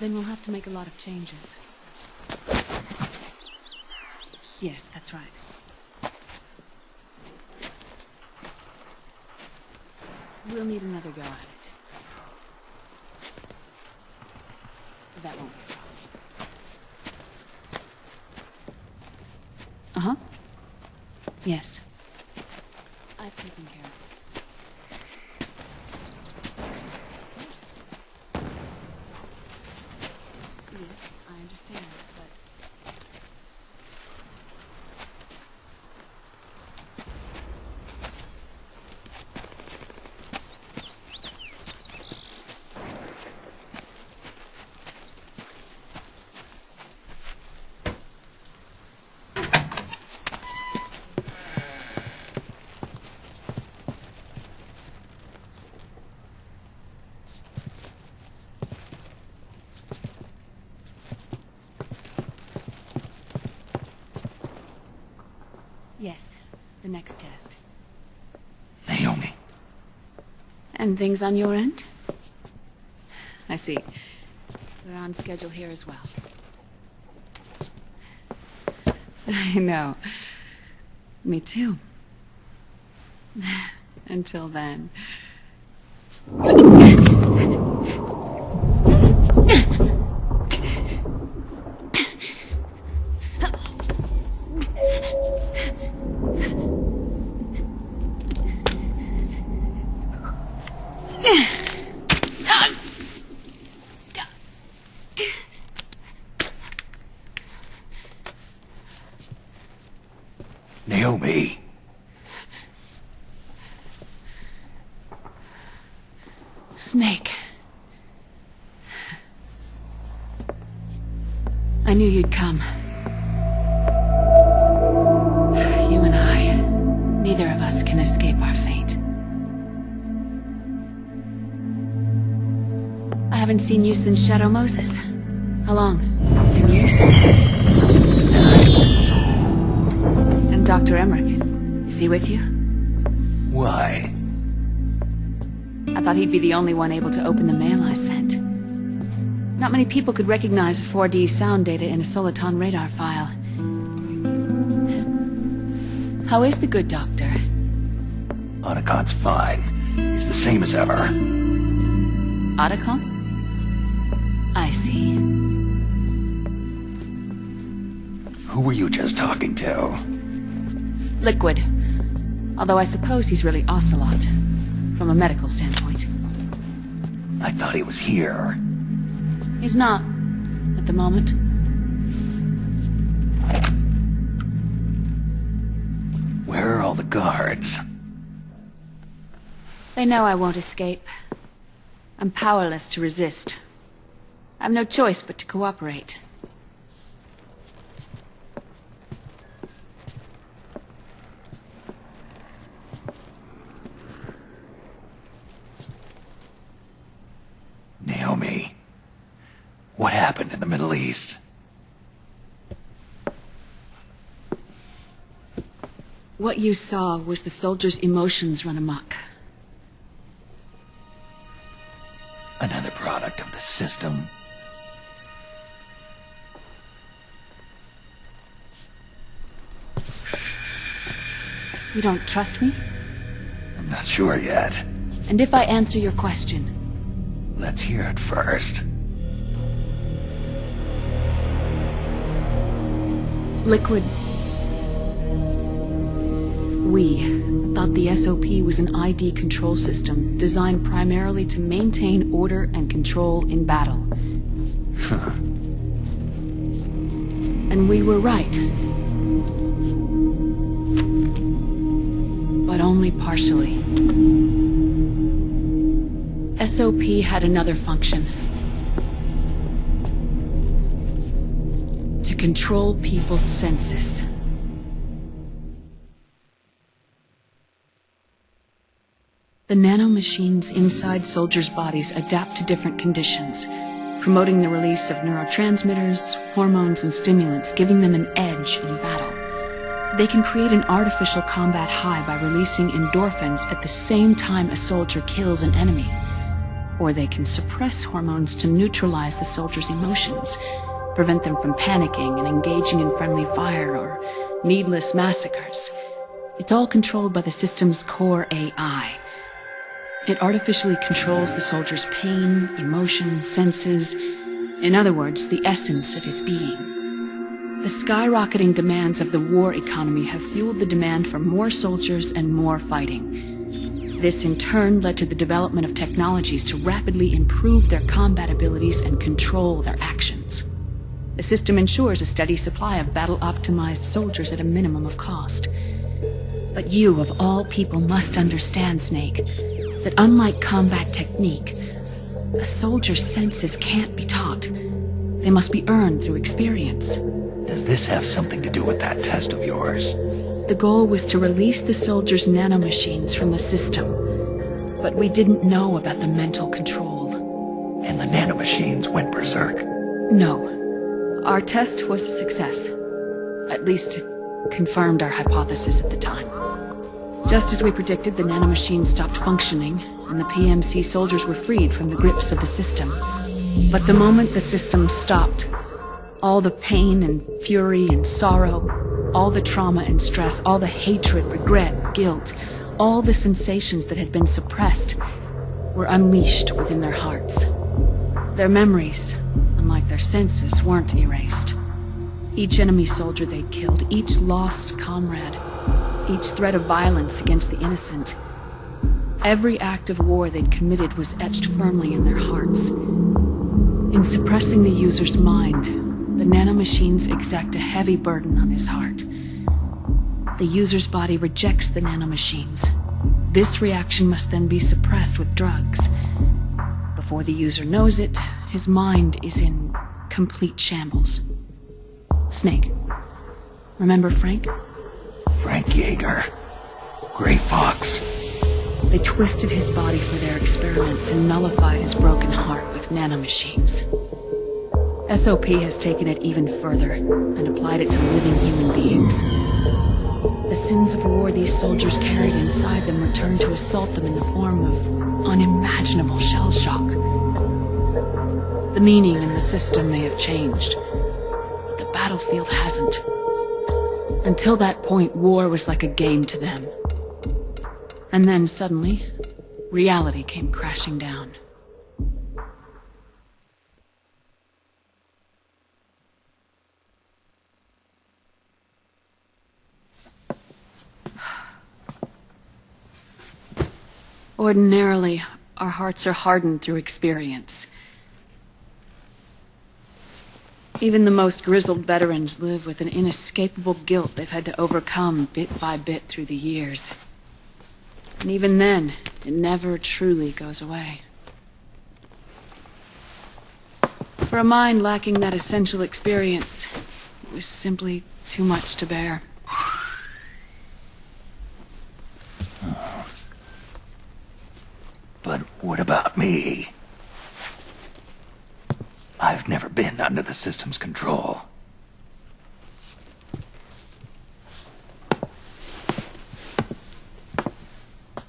Then we'll have to make a lot of changes. Yes, that's right. We'll need another go at it. That won't be a problem. Uh-huh. Yes. I've taken care of it. Yes, I understand, but... Yes, the next test. Naomi. And things on your end? I see. We're on schedule here as well. I know. Me too. Until then. Naomi. Snake. I knew you'd come. You and I, neither of us can escape our fate. I haven't seen you since Shadow Moses. How long? 10 years? And Dr. Emmerich, is he with you? Why? I thought he'd be the only one able to open the mail I sent. Not many people could recognize 4D sound data in a soliton radar file. How is the good doctor? Otacon's fine. He's the same as ever. Otacon? I see. Who were you just talking to? Liquid. Although I suppose he's really Ocelot, from a medical standpoint. I thought he was here. He's not, at the moment. Where are all the guards? They know I won't escape. I'm powerless to resist. I have no choice but to cooperate. Naomi, what happened in the Middle East? What you saw was the soldiers' emotions run amok. Another product of the system. You don't trust me? I'm not sure yet. And if I answer your question? Let's hear it first. Liquid. We thought the SOP was an ID control system designed primarily to maintain order and control in battle. And we were right. But only partially. SOP had another function. To control people's senses. The nanomachines inside soldiers' bodies adapt to different conditions, promoting the release of neurotransmitters, hormones, and stimulants, giving them an edge in battle. They can create an artificial combat high by releasing endorphins at the same time a soldier kills an enemy, Or they can suppress hormones to neutralize the soldiers' emotions, prevent them from panicking and engaging in friendly fire or needless massacres. It's all controlled by the system's core AI. It artificially controls the soldier's pain, emotion, senses, in other words, the essence of his being. The skyrocketing demands of the war economy have fueled the demand for more soldiers and more fighting. This in turn led to the development of technologies to rapidly improve their combat abilities and control their actions. The system ensures a steady supply of battle-optimized soldiers at a minimum of cost. But you, of all people, must understand, Snake, that unlike combat technique, a soldier's senses can't be taught. They must be earned through experience. Does this have something to do with that test of yours? The goal was to release the soldiers' nanomachines from the system, but we didn't know about the mental control. And the nanomachines went berserk? No. Our test was a success. At least it confirmed our hypothesis at the time. Just as we predicted, the nanomachines stopped functioning, and the PMC soldiers were freed from the grips of the system. But the moment the system stopped, all the pain and fury and sorrow, all the trauma and stress, all the hatred, regret, guilt, all the sensations that had been suppressed were unleashed within their hearts. Their memories, unlike their senses, weren't erased. Each enemy soldier they'd killed, each lost comrade, each threat of violence against the innocent, every act of war they'd committed was etched firmly in their hearts. In suppressing the user's mind, the nanomachines exact a heavy burden on his heart. The user's body rejects the nanomachines. This reaction must then be suppressed with drugs. Before the user knows it, his mind is in complete shambles. Snake, remember Frank? Frank Yeager. Gray Fox. They twisted his body for their experiments and nullified his broken heart with nanomachines. SOP has taken it even further and applied it to living human beings. The sins of war these soldiers carried inside them returned to assault them in the form of unimaginable shell shock. The meaning in the system may have changed, but the battlefield hasn't. Until that point, war was like a game to them. And then suddenly, reality came crashing down. Ordinarily, our hearts are hardened through experience. Even the most grizzled veterans live with an inescapable guilt they've had to overcome bit by bit through the years. And even then, it never truly goes away. For a mind lacking that essential experience, it was simply too much to bear. But what about me? I've never been under the system's control.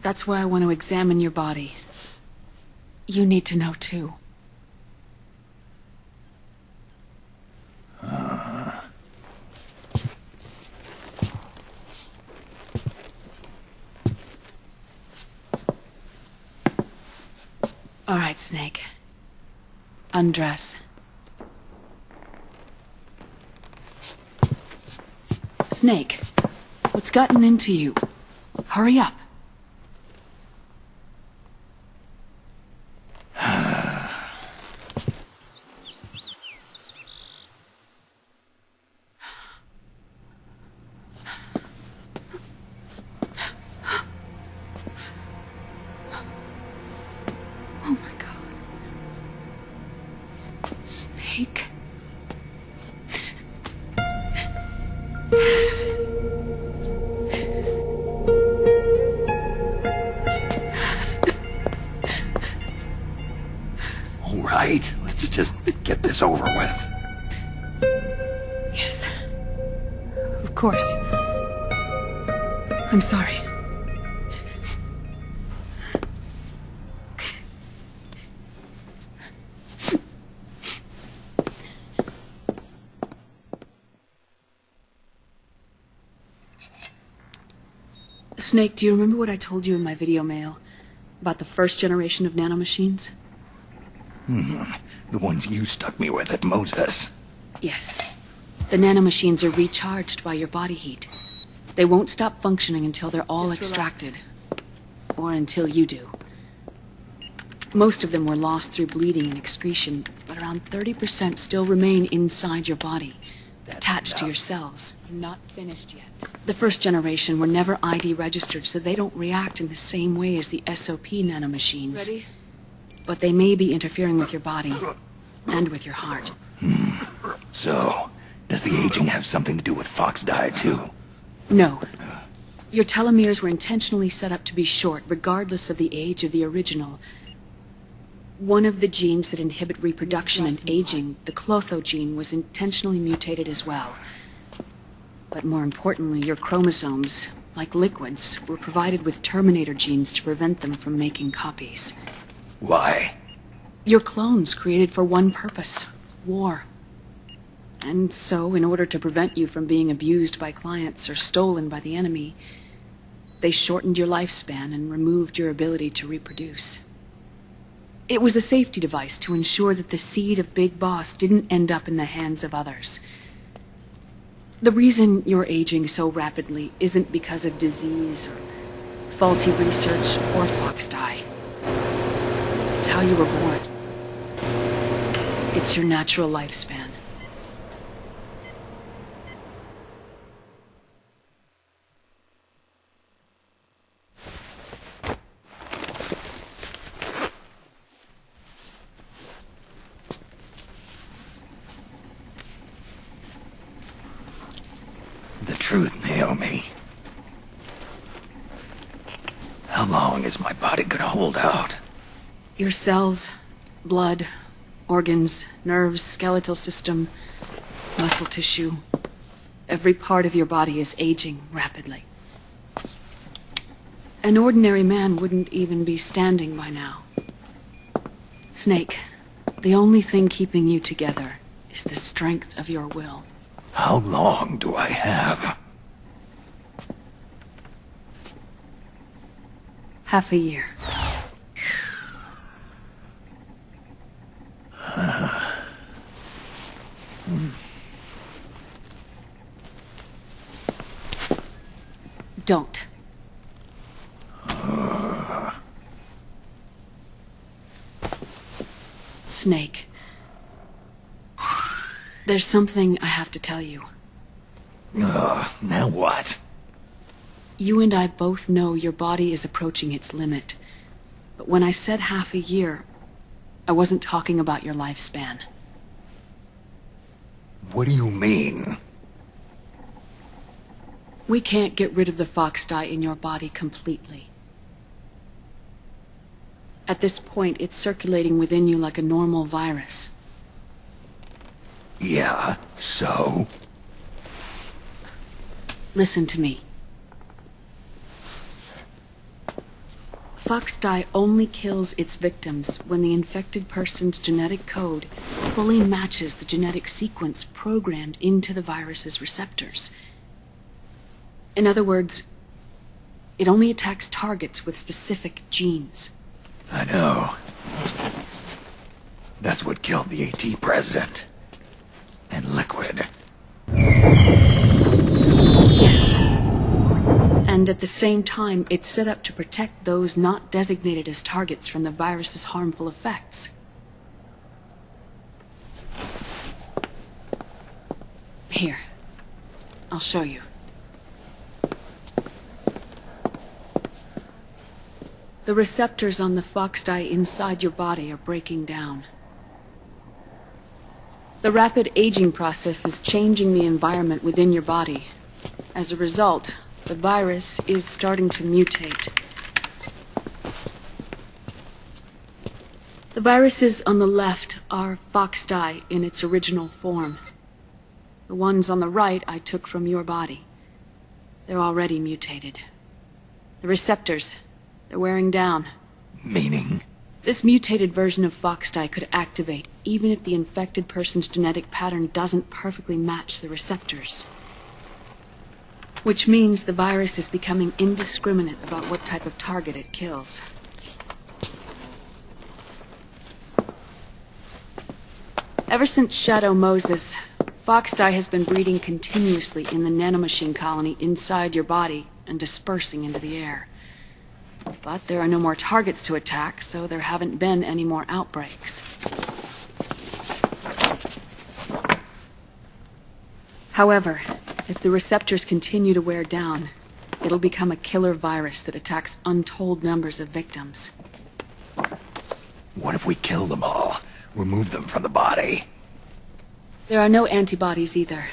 That's why I want to examine your body. You need to know too. All right, Snake. Undress. Snake, what's gotten into you? Hurry up. Oh my God. Snake. All right, let's just get this over with. Yes. Of course. I'm sorry. Snake, do you remember what I told you in my video mail about the first generation of nanomachines? The ones you stuck me with at Moses. Yes. The nanomachines are recharged by your body heat. They won't stop functioning until they're all extracted. Or until you do. Most of them were lost through bleeding and excretion, but around 30% still remain inside your body, attached to your cells. Not finished yet. The first generation were never ID registered, so they don't react in the same way as the SOP nanomachines. Ready? But they may be interfering with your body, and with your heart. So, does the aging have something to do with FoxDie, too? No. Your telomeres were intentionally set up to be short, regardless of the age of the original. One of the genes that inhibit reproduction and aging, the clotho gene, was intentionally mutated as well. But more importantly, your chromosomes, like liquids, were provided with terminator genes to prevent them from making copies. Why? Your clones created for one purpose: war. And so, in order to prevent you from being abused by clients or stolen by the enemy, they shortened your lifespan and removed your ability to reproduce. It was a safety device to ensure that the seed of Big Boss didn't end up in the hands of others. The reason you're aging so rapidly isn't because of disease or faulty research or FoxDie. It's how you were born. It's your natural lifespan. The truth, Naomi. How long is my body gonna hold out? Your cells, blood, organs, nerves, skeletal system, muscle tissue. Every part of your body is aging rapidly. An ordinary man wouldn't even be standing by now. Snake, the only thing keeping you together is the strength of your will. How long do I have? Half a year. Don't. Snake. There's something I have to tell you. Now what? You and I both know your body is approaching its limit. But when I said half a year, I wasn't talking about your lifespan. What do you mean? We can't get rid of the FoxDie in your body completely. At this point, it's circulating within you like a normal virus. Yeah, so? Listen to me. FoxDie only kills its victims when the infected person's genetic code fully matches the genetic sequence programmed into the virus's receptors. In other words, it only attacks targets with specific genes. I know. That's what killed the AT president. And Liquid. Yes. And at the same time, it's set up to protect those not designated as targets from the virus's harmful effects. Here. I'll show you. The receptors on the FoxDie inside your body are breaking down. The rapid aging process is changing the environment within your body. As a result, the virus is starting to mutate. The viruses on the left are FoxDie in its original form. The ones on the right I took from your body. They're already mutated. The receptors, they're wearing down. Meaning? This mutated version of FoxDie could activate even if the infected person's genetic pattern doesn't perfectly match the receptors. Which means the virus is becoming indiscriminate about what type of target it kills. Ever since Shadow Moses, FoxDie has been breeding continuously in the nanomachine colony inside your body and dispersing into the air. But there are no more targets to attack, so there haven't been any more outbreaks. However, if the receptors continue to wear down, it'll become a killer virus that attacks untold numbers of victims. What if we kill them all? Remove them from the body? There are no antibodies either.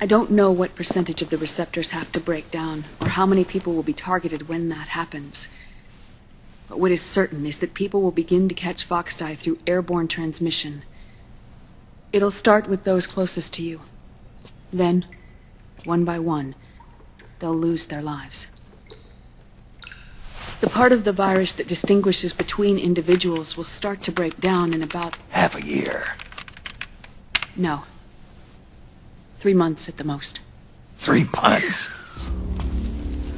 I don't know what percentage of the receptors have to break down, or how many people will be targeted when that happens. But what is certain is that people will begin to catch FoxDie through airborne transmission. It'll start with those closest to you. Then, one by one, they'll lose their lives. The part of the virus that distinguishes between individuals will start to break down in about... half a year. No. 3 months at the most. 3 months?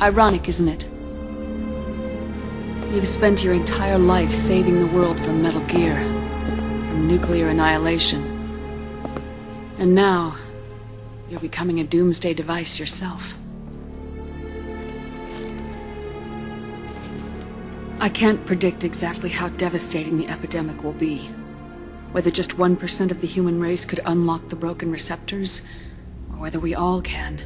Ironic, isn't it? You've spent your entire life saving the world from Metal Gear, from nuclear annihilation. And now, you're becoming a doomsday device yourself. I can't predict exactly how devastating the epidemic will be. Whether just 1% of the human race could unlock the broken receptors, or whether we all can.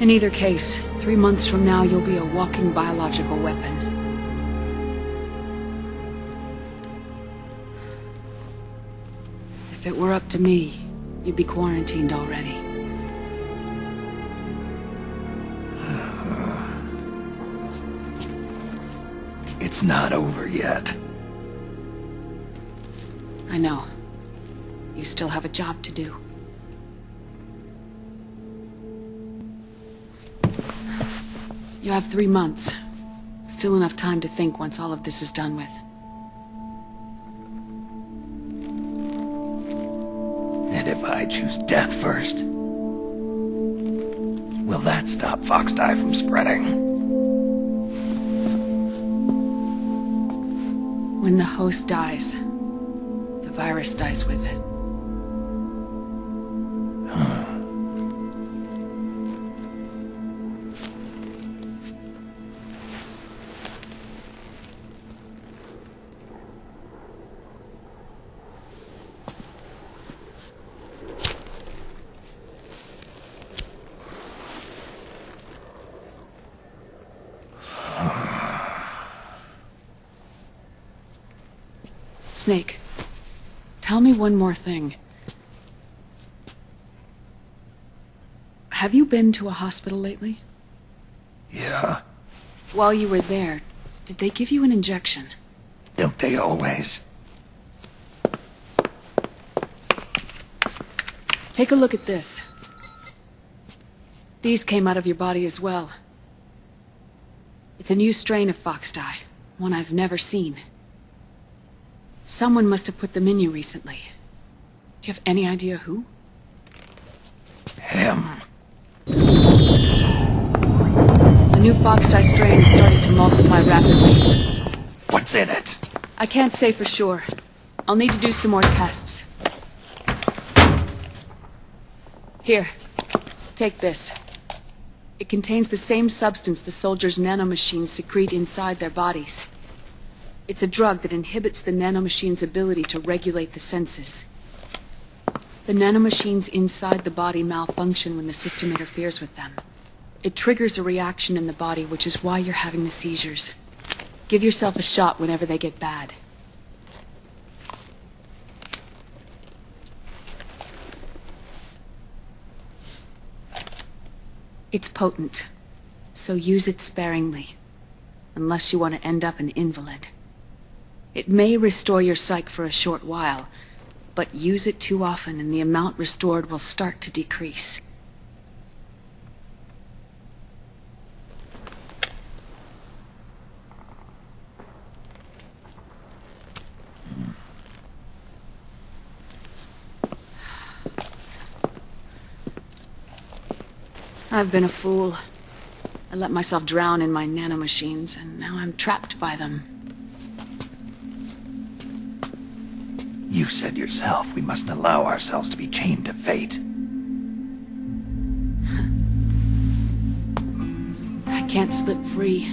In either case, 3 months from now you'll be a walking biological weapon. If it were up to me, you'd be quarantined already. It's not over yet. I know. You still have a job to do. You have 3 months. Still enough time to think once all of this is done with. And if I choose death first? Will that stop FoxDie from spreading? When the host dies, the virus dies with it. Snake, tell me one more thing. Have you been to a hospital lately? Yeah. While you were there, did they give you an injection? Don't they always? Take a look at this. These came out of your body as well. It's a new strain of FoxDie, one I've never seen. Someone must have put them in you recently. Do you have any idea who? Him. The new FoxDie strain is starting to multiply rapidly. What's in it? I can't say for sure. I'll need to do some more tests. Here, take this. It contains the same substance the soldiers' nanomachines secrete inside their bodies. It's a drug that inhibits the nanomachine's ability to regulate the senses. The nanomachines inside the body malfunction when the system interferes with them. It triggers a reaction in the body, which is why you're having the seizures. Give yourself a shot whenever they get bad. It's potent, so use it sparingly, unless you want to end up an invalid. It may restore your psyche for a short while, but use it too often and the amount restored will start to decrease. I've been a fool. I let myself drown in my nanomachines, and now I'm trapped by them. You said yourself we mustn't allow ourselves to be chained to fate. I can't slip free.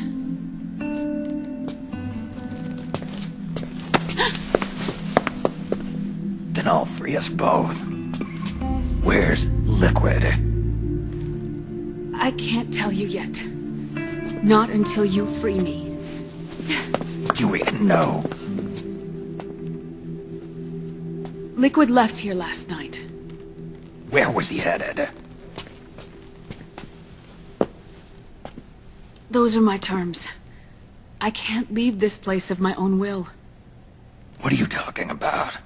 Then I'll free us both. Where's Liquid? I can't tell you yet. Not until you free me. Do we know? Liquid left here last night. Where was he headed? Those are my terms. I can't leave this place of my own will. What are you talking about?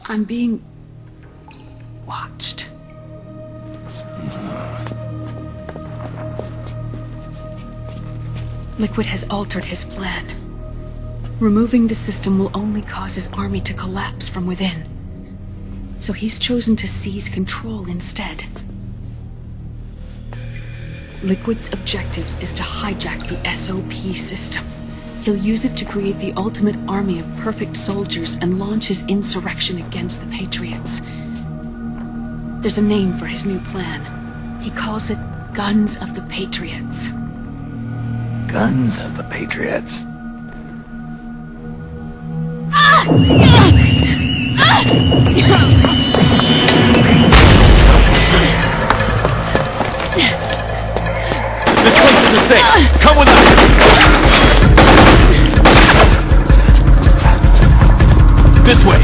I'm being watched. Liquid has altered his plan. Removing the system will only cause his army to collapse from within. So he's chosen to seize control instead. Liquid's objective is to hijack the SOP system. He'll use it to create the ultimate army of perfect soldiers and launch his insurrection against the Patriots. There's a name for his new plan. He calls it Guns of the Patriots. Guns of the Patriots. This place isn't safe! Come with us! This way!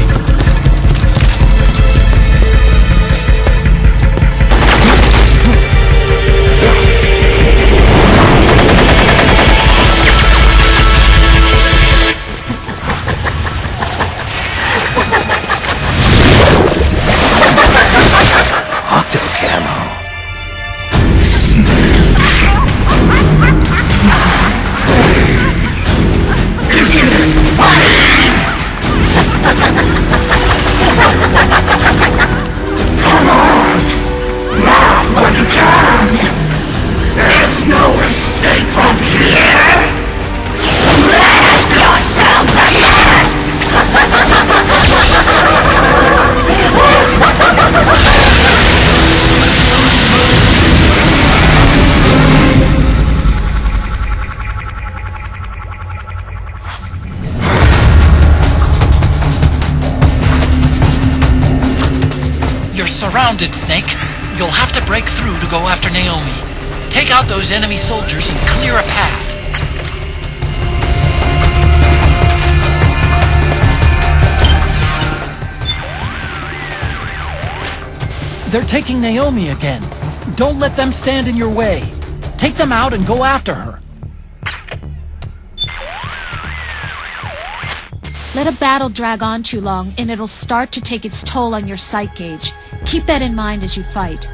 Surrounded, Snake. You'll have to break through to go after Naomi. Take out those enemy soldiers and clear a path. They're taking Naomi again. Don't let them stand in your way. Take them out and go after her. Let a battle drag on too long, and it'll start to take its toll on your sight gauge. Keep that in mind as you fight.